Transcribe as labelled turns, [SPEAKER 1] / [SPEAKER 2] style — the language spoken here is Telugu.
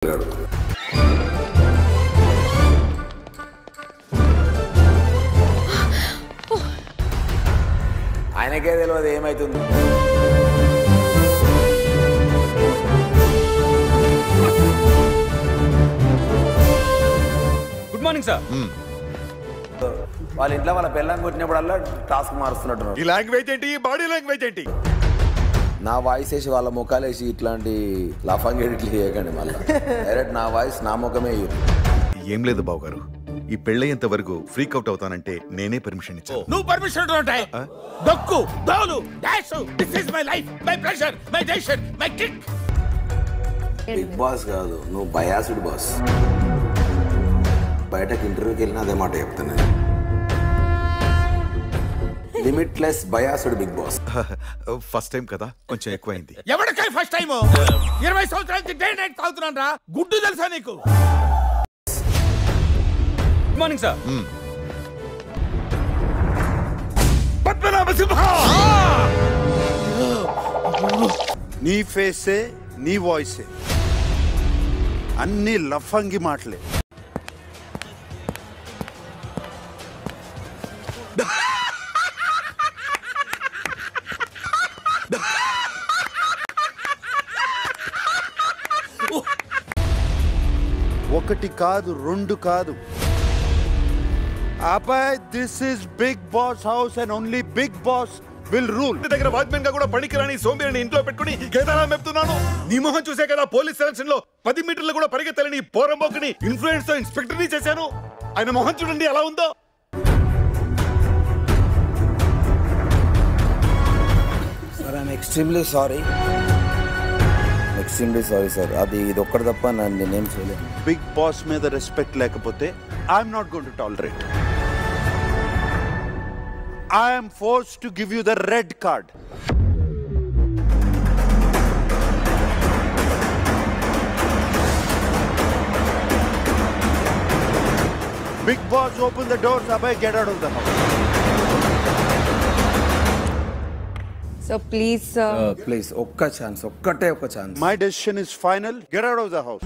[SPEAKER 1] ఆయనకే తెలియదు ఏమైతుంది.
[SPEAKER 2] Good morning sir.
[SPEAKER 1] వాళ్ళ ఇంట్లో వాళ్ళ పిల్లని కొట్టినప్పుడల్లా టాస్క్ మారుస్తున్నట్టు.
[SPEAKER 3] ఈ లాంగ్వేజ్ ఏంటి, ఈ బాడీ లాంగ్వేజ్ ఏంటి?
[SPEAKER 1] నా వాయిస్ వేసి వాళ్ళ ముఖాలు వేసి ఇట్లాంటి లఫంగ్ ఎడిట్లు చేయకండి. మళ్ళీ డైరెక్ట్ నా వాయిస్ నా ముఖమే.
[SPEAKER 3] ఏం లేదు బాబు గారు, ఈ పెళ్ళయ్యేంత వరకు ఫ్రీక్ అవుట్ అవుతానంటే నేనే పర్మిషన్ ఇచ్చాను.
[SPEAKER 4] నువ్వు పర్మిషన్ ఉంటాయి. దొక్కు దోలు డాష్. This is my life, my pressure, my decision, my kick.
[SPEAKER 1] Bigg Boss కాదు, నువ్వు బయాసుడ్ బాస్. బయటకు ఇంటర్వ్యూకి వెళ్ళినా అదే మాట చెప్తాను. Limitless biased Bigg Boss.
[SPEAKER 3] First time కదా, కొంచెం ఎక్కువైంది.
[SPEAKER 4] ఎవరికై ఫస్ట్ టైం? 20 సంవత్సరాల నుంచి డే నైట్ తాగుతున్నాను రా. గుడ్డు తెలుసా నీకు?
[SPEAKER 2] Good morning sir.
[SPEAKER 5] నీ ఫేసే, నీ వాయిసే, అన్ని లఫంగి మాటలే. ఒకటి కాదు, రెండు కాదు. అబ్బాయ్, this is Bigg Boss house and only Bigg Boss will rule.
[SPEAKER 3] దగ్గర వాచ్మెన్ గా కూడా పనికిరాని సోంబేరిని ఇంట్లో పెట్టుకుని గేదెలా మెప్తున్నాను. నీ మొహం చూసే కదా పోలీస్ సెలక్షన్ లో 10 మీటర్లు కూడా పరిగెత్తలేని పోరంబోకుని ఇన్ఫ్లుయెన్స్ తో ఇన్స్పెక్టర్ ని చేశాను. ఆయన మొహం చూడండి ఎలా ఉందో.
[SPEAKER 1] Sir, I'm extremely sorry. Extremely sorry sir. అది ఇది ఒక్కటి తప్ప నేనేం చేయలేదు.
[SPEAKER 5] బిగ్ బాస్ మీద రెస్పెక్ట్ లేకపోతే I'm not going to tolerate. I am forced to give you the red card. Big boss, open the doors. Abhay, get out of the house.
[SPEAKER 6] So please, sir.
[SPEAKER 1] Please ఒక్క ఛాన్స్, ఒక్కటే ఒక్క chance.
[SPEAKER 5] My decision is final. Get out of the house.